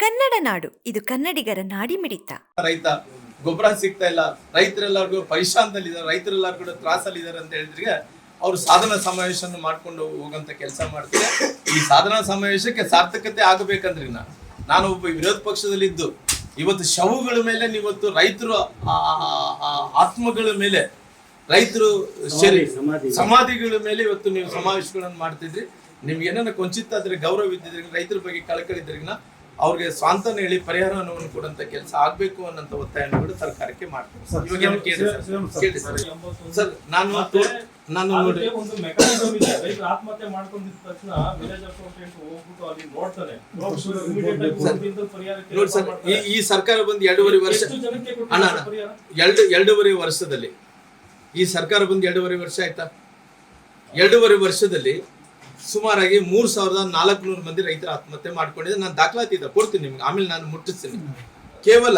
ಕನ್ನಡ ನಾಡು, ಇದು ಕನ್ನಡಿಗರ ನಾಡಿಮಿಡಿತ. ರೈತ ಗೊಬ್ಬರ ಸಿಗ್ತಾ ಇಲ್ಲ, ರೈತರೆಲ್ಲರಿಗೂ ಪರಿಶ್ರಮದಲ್ಲಿದ್ದಾರೆ, ರೈತರೆಲ್ಲರೂ ಕೂಡ ತ್ರಾಸಲ್ಲಿದ್ದಾರೆ ಅಂತ ಹೇಳಿದ್ರೆ ಅವರು ಸಾಧನಾ ಸಮಾವೇಶ ಮಾಡ್ಕೊಂಡು ಹೋಗಂತ ಕೆಲಸ ಮಾಡ್ತಾರೆ. ಈ ಸಾಧನಾ ಸಮಾವೇಶಕ್ಕೆ ಸಾರ್ಥಕತೆ ಆಗಬೇಕಂದ್ರೆ ನಾನು ಒಬ್ಬ ವಿರೋಧ ಪಕ್ಷದಲ್ಲಿದ್ದು ಇವತ್ತು ಶವಗಳ ಮೇಲೆ ನೀವತ್ತು ರೈತರು ಆತ್ಮಗಳ ಮೇಲೆ, ರೈತರು ಸಮಾಧಿಗಳ ಮೇಲೆ ಇವತ್ತು ನೀವು ಸಮಾವೇಶಗಳನ್ನು ಮಾಡ್ತಿದ್ರಿ. ನಿಮ್ಗೆ ಏನಾರ ಕೊಂಚಿತ್ತ ಆದ್ರೆ ಗೌರವ ಇದ್ದಿದ್ರೆ, ರೈತರ ಬಗ್ಗೆ ಕಳಕಳಿದ್ರಿಗಿನ ಅವ್ರಿಗೆ ಸ್ವಾಂತನ ಹೇಳಿ ಪರಿಹಾರವನ್ನು ಕೊಡುವಂತ ಕೆಲಸ ಆಗ್ಬೇಕು ಅನ್ನೋಂತ ಒತ್ತಾಯವನ್ನು ಕೂಡ ಸರ್ಕಾರಕ್ಕೆ ಮಾಡ್ತಾರೆ. ಸರ್ ನಾನು ನೋಡಿ ಒಂದು ಮೆಕಾನಿಸಮ್ ಇದೆ. ರೈತ ಆತ್ಮಹತ್ಯೆ ಮಾಡ್ಕೊಂಡಿದ್ದ ತಕ್ಷಣ ವಿಲೇಜ್ ಅಕೌಂಟೆಂಟ್ ಹೋಗ್ಬಿಟ್ಟು ಅಲ್ಲಿ ನೋಡ್ತಾನೆ. ನೋಡಿ ಸರ್, ಈ ಸರ್ಕಾರ ಬಂದು 2.5 ವರ್ಷ, ಎರಡು 2.5 ವರ್ಷದಲ್ಲಿ ಈ ಸರ್ಕಾರ ಬಂದು 2.5 ವರ್ಷ ಆಯ್ತಾ? 2.5 ವರ್ಷದಲ್ಲಿ ಸುಮಾರಾಗಿ 3,400 ಮಂದಿ ರೈತರ ಆತ್ಮಹತ್ಯೆ ಮಾಡ್ಕೊಂಡಿದ್ದೆ. ನಾನು ದಾಖಲಾತಿ ಇದೆ, ಕೊಡ್ತೀನಿ ನಿಮ್ಗೆ, ಆಮೇಲೆ ನಾನು ಮುಟ್ಟಿಸ್ತೀನಿ. ಕೇವಲ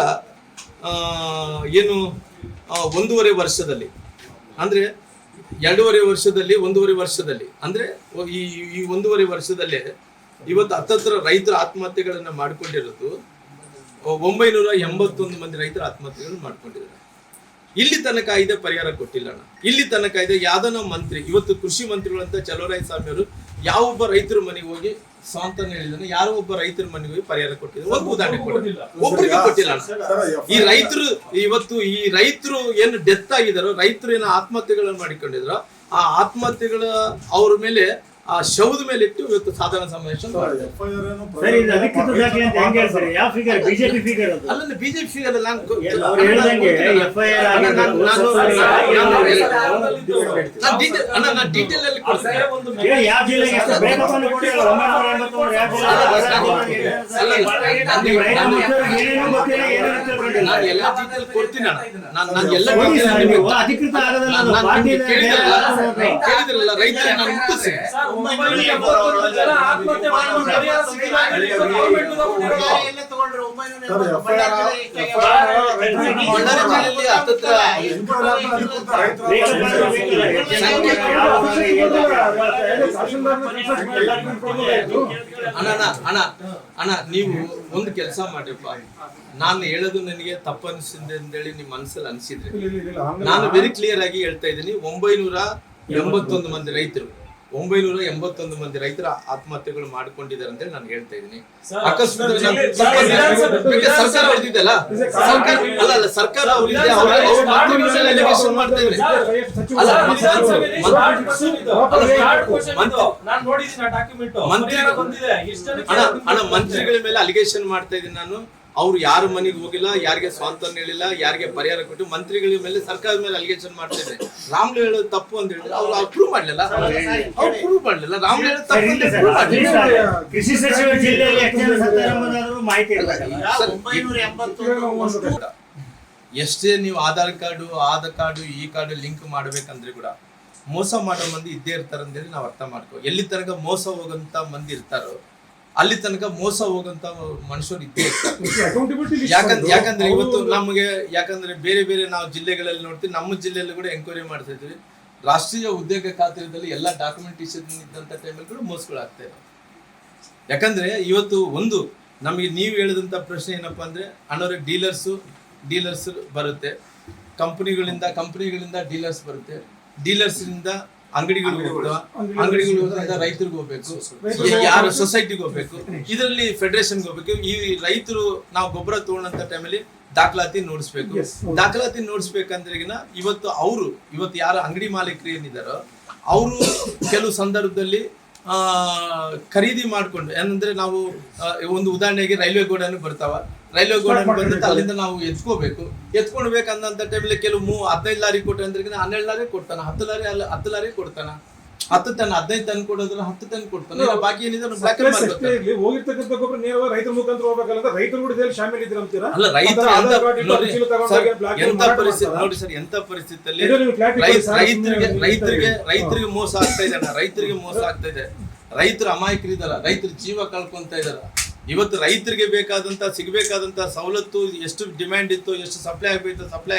1.5 ವರ್ಷದಲ್ಲಿ ಅಂದ್ರೆ 2.5 ವರ್ಷದಲ್ಲಿ 1.5 ವರ್ಷದಲ್ಲಿ ಅಂದ್ರೆ ಈ 1.5 ವರ್ಷದಲ್ಲೇ ಇವತ್ತು ಹತ್ತತ್ರ ರೈತರ ಆತ್ಮಹತ್ಯೆಗಳನ್ನ ಮಾಡ್ಕೊಂಡಿರೋದು 981 ಮಂದಿ ರೈತರ ಆತ್ಮಹತ್ಯೆಗಳನ್ನು ಮಾಡ್ಕೊಂಡಿದ್ದಾರೆ. ಇಲ್ಲಿ ತನಕ ಇದೆ ಪರಿಹಾರ ಕೊಟ್ಟಿಲ್ಲ ಅಣ್ಣ. ಇಲ್ಲಿ ತನಕ ಇದೆ ಯಾವ್ದನ ಮಂತ್ರಿ, ಇವತ್ತು ಕೃಷಿ ಮಂತ್ರಿಗಳಂತ ಚಲುವರಾಯ ಸ್ವಾಮಿ ಅವರು ಯಾವೊಬ್ಬ ರೈತರ ಮನೆಗೆ ಹೋಗಿ ಸ್ವಂತ ಹೇಳಿದಾನೆ, ಯಾರೋ ಒಬ್ಬ ರೈತರ ಮನೆಗೆ ಹೋಗಿ ಪರಿಹಾರ ಕೊಟ್ಟಿದ್ದಾರೆ? ಒಂದು ಉದಾಹರಣೆ ಕೊಟ್ಟಿಲ್ಲ, ಒಬ್ಬರಿಗೆ ಕೊಟ್ಟಿಲ್ಲ. ಈ ರೈತರು ಇವತ್ತು ಈ ರೈತರು ಏನು ಡೆತ್ ಆಗಿದಾರೋ, ರೈತರು ಏನು ಆತ್ಮಹತ್ಯೆಗಳನ್ನು ಮಾಡಿಕೊಂಡಿದ್ರು, ಆ ಆತ್ಮಹತ್ಯೆಗಳ ಅವ್ರ ಮೇಲೆ ಆ ಶವದ ಮೇಲೆ ಇಟ್ಟು ಇವತ್ತು ಸಾಧಾರಣ ಸಮಾವೇಶ ಬಿಜೆಪಿ ಫಿಗರ್ ಡೀಟೇಲ್ ಅಲ್ಲಿ ನಾನು ಎಲ್ಲ ಡೀಟೇಲ್ ಕೊಡ್ತೀನಿ ಅಣ್ಣ. ನಾನು ಎಲ್ಲ ಕೇಳಿದ್ರಲ್ಲ ರೈತರಿಗೆ ನಾನು ಮುಟ್ಟಿಸಿ. ಅಣ್ಣ ನೀವು ಒಂದು ಕೆಲಸ ಮಾಡ್ರಿಪ್ಪ, ನಾನು ಹೇಳೋದು ನನಗೆ ತಪ್ಪು ಅನಿಸಿದೆ ಅಂತೇಳಿ ನಿಮ್ ಮನಸ್ಸಲ್ಲಿ ಅನಿಸಿದ್ರೆ ನಾನು ವೆರಿ ಕ್ಲಿಯರ್ ಆಗಿ ಹೇಳ್ತಾ ಇದ್ದೀನಿ. 981 ಮಂದಿ ರೈತರು 981 ಮಂದಿ ರೈತರ ಆತ್ಮಹತ್ಯೆಗಳು ಮಾಡ್ಕೊಂಡಿದ್ದಾರೆ ಅಂತ ಹೇಳಿ ನಾನು ಹೇಳ್ತಾ ಇದ್ದೀನಿ. ಅಕಸ್ಮಾತ್ ಸರ್ಕಾರ ಉಳಿದಿದ್ದಲ್ಲ, ಸರ್ಕಾರ ಮಂತ್ರಿಗಳ ಮೇಲೆ ಅಲಿಗೇಷನ್ ಮಾಡ್ತಾ ಇದ್ದೀನಿ ನಾನು. ಅವ್ರು ಯಾರ ಮನೆಗೆ ಹೋಗಿಲ್ಲ, ಯಾರಿಗೆ ಸ್ವಾಂತನ ಹೇಳಿಲ್ಲ, ಯಾರಿಗೆ ಪರಿಹಾರ ಕೊಟ್ಟು ಮಂತ್ರಿಗಳ ಮೇಲೆ ಸರ್ಕಾರದ ಮೇಲೆ ಅಲಿಗೇಷನ್ ಮಾಡ್ತಾ ಇದ್ದಾರೆ. ರಾಮ್ಲು ಹೇಳೋದು ತಪ್ಪು ಅಂತ ಹೇಳಿದ್ರೆ ಅವ್ರು ಪ್ರೂವ್ ಮಾಡ್ಲಿಲ್ಲ. ರಾಮ್ಲು ಹೇಳೋದು ತಪ್ಪು. ಕೃಷಿ ಸಚಿವ ಜಿಲ್ಲೆಯಲ್ಲಿ ಮಾಹಿತಿ ಎಷ್ಟೇ ನೀವು ಆಧಾರ್ ಕಾರ್ಡು ಈ ಕಾರ್ಡು ಲಿಂಕ್ ಮಾಡ್ಬೇಕಂದ್ರೆ ಕೂಡ ಮೋಸ ಮಾಡೋ ಮಂದಿ ಇದ್ದೇ ಇರ್ತಾರೆ ಅಂತೇಳಿ ನಾವು ಅರ್ಥ ಮಾಡ್ಕೋ. ಎಲ್ಲಿ ತನಕ ಮೋಸ ಹೋಗಂತ ಮಂದಿ ಇರ್ತಾರೋ ಅಲ್ಲಿ ತನಕ ಮೋಸ ಹೋಗಂತ ಮನುಷ್ಯರು ಇದ್ದೇ ಇರ್ತಾರೆ. ಯಾಕಂದ್ರೆ ಇವತ್ತು ನಮಗೆ ಯಾಕಂದ್ರೆ ಬೇರೆ ಬೇರೆ ನಾವು ಜಿಲ್ಲೆಗಳಲ್ಲಿ ನೋಡ್ತೀವಿ, ನಮ್ಮ ಜಿಲ್ಲೆಯಲ್ಲಿ ಕೂಡ ಎಂಕ್ವೈರಿ ಮಾಡ್ತಾ ಇದ್ವಿ. ರಾಷ್ಟ್ರೀಯ ಉದ್ಯೋಗ ಖಾತೆಯಲ್ಲಿ ಎಲ್ಲ ಡಾಕ್ಯುಮೆಂಟೇಶನ್ ಇದ್ದಂತ ಟೈಮಲ್ಲಿ ಕೂಡ ಮೋಸಗಳಾಗ್ತಾ ಇದಾವೆ. ಯಾಕಂದ್ರೆ ಇವತ್ತು ಒಂದು ನಮಗೆ ನೀವು ಹೇಳಿದಂತ ಪ್ರಶ್ನೆ ಏನಪ್ಪಾ ಅಂದ್ರೆ, ಅಣ್ಣವ್ರೆ ಡೀಲರ್ಸ್ ಬರುತ್ತೆ, ಕಂಪನಿಗಳಿಂದ ಡೀಲರ್ಸ್ ಬರುತ್ತೆ, ಡೀಲರ್ಸ್ನಿಂದ ಅಂಗಡಿಗಳಿಗೆ ಹೋಗ್ತಾವ, ಅಂಗಡಿಗಳಿಗೆ ರೈತರಿಗೆ ಹೋಗ್ಬೇಕು, ಯಾರು ಸೊಸೈಟಿಗೆ ಹೋಗ್ಬೇಕು, ಇದರಲ್ಲಿ ಫೆಡರೇಷನ್ಗೆ ಹೋಗ್ಬೇಕು. ಈ ರೈತರು ನಾವು ಗೊಬ್ಬರ ತಗೊಂಡಂತ ಟೈಮಲ್ಲಿ ದಾಖಲಾತಿ ನೋಡಿಸ್ಬೇಕಂದ್ರೆ ಇವತ್ತು ಯಾರು ಅಂಗಡಿ ಮಾಲೀಕರು ಏನಿದಾರೋ ಅವರು ಕೆಲವು ಸಂದರ್ಭದಲ್ಲಿ ಖರೀದಿ ಮಾಡ್ಕೊಂಡು, ಏನಂದ್ರೆ ನಾವು ಒಂದು ಉದಾಹರಣೆಗೆ ರೈಲ್ವೆ ಗೋಡನ್ ಬರ್ತಾವ, ರೈಲ್ವೆ ಗೋಡನ್ ಬಂದ ಅಲ್ಲಿಂದ ನಾವು ಎತ್ಕೊಳ್ಬೇಕಂದಂತ ಟೈಮಲ್ಲಿ ಕೆಲವು 15 ಲಾರಿ ಕೊಟ್ಟರೆ ಅಂದ್ರೆ 12 ಲಾರಿ ಕೊಡ್ತಾನ, 10 ಲಾರಿ ಕೊಡ್ತಾನ, 10 ಟನ್ 15 ಟನ್ ಕೊಡೋದ್ರ 10 ಟನ್ ಕೊಡ್ತಾನೆ. ಬಾಕಿ ಏನಿದೆ ಹೋಗಿರ್ತಕ್ಕಂಥ ಗೊಬ್ಬರ ನೇರವಾಗಿ ರೈತರ ಮುಖಾಂತರ ಹೋಗ್ಬೇಕಲ್ಲ, ರೈತರು ಕೂಡ ಇದರಲ್ಲಿ ಶಾಮೀಲ್ ಇದ್ರು ಅಂತೀರಾ? ಅಲ್ಲ, ರೈತರು ಎಂತ ಪರಿಸ್ಥಿತಿ ನೋಡಿ ಸರ್, ಎಂತ ಪರಿಸ್ಥಿತಿಯಲ್ಲಿ ರೈತರಿಗೆ ಮೋಸ ಆಗ್ತಾ ಇದೆ, ರೈತರಿಗೆ ಮೋಸ ಆಗ್ತಾ ಇದೆ. ರೈತರು ಅಮಾಯಕರಿದಾರ, ರೈತರ ಜೀವ ಕಳ್ಕೊಂತ ಇದಾರ. ಇವತ್ತು ರೈತರಿಗೆ ಸಿಗಬೇಕಾದಂತ ಸವಲತ್ತು ಎಷ್ಟು ಡಿಮ್ಯಾಂಡ್ ಇತ್ತು, ಎಷ್ಟು ಸಪ್ಲೈ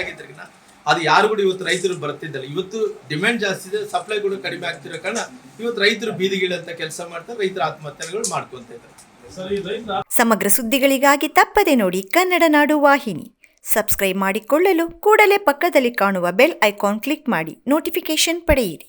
ಆಗಿದ್ರಿಗಿನ ಅದು ಯಾರು ಕೂಡ ಇವತ್ತು ರೈತರು ಬರ್ತಿದ್ದಲ್ಲ. ಇವತ್ತು ಡಿಮ್ಯಾಂಡ್ ಜಾಸ್ತಿ ಇದೆ, ಸಪ್ಲೈ ಕೂಡ ಕಡಿಮೆ ಆಗ್ತಿರೋ ಕಾರಣ ಇವತ್ತು ರೈತರು ಬೀದಿಗಿಳಂತ ಕೆಲಸ ಮಾಡ್ತಾರೆ, ರೈತರ ಆತ್ಮಹತ್ಯೆಗಳು ಮಾಡ್ಕೊಂತ ಇದ್ದಾರೆ. ಸರ್ ಈ ರೈತರ ಸಮಗ್ರ ಸುದ್ದಿಗಳಿಗಾಗಿ ತಪ್ಪದೆ ನೋಡಿ ಕನ್ನಡ ನಾಡು ವಾಹಿನಿ. ಸಬ್ಸ್ಕ್ರೈಬ್ ಮಾಡಿಕೊಳ್ಳಲು ಕೂಡಲೇ ಪಕ್ಕದಲ್ಲಿ ಕಾಣುವ ಬೆಲ್ ಐಕಾನ್ ಕ್ಲಿಕ್ ಮಾಡಿ ನೋಟಿಫಿಕೇಶನ್ ಪಡೆಯಿರಿ.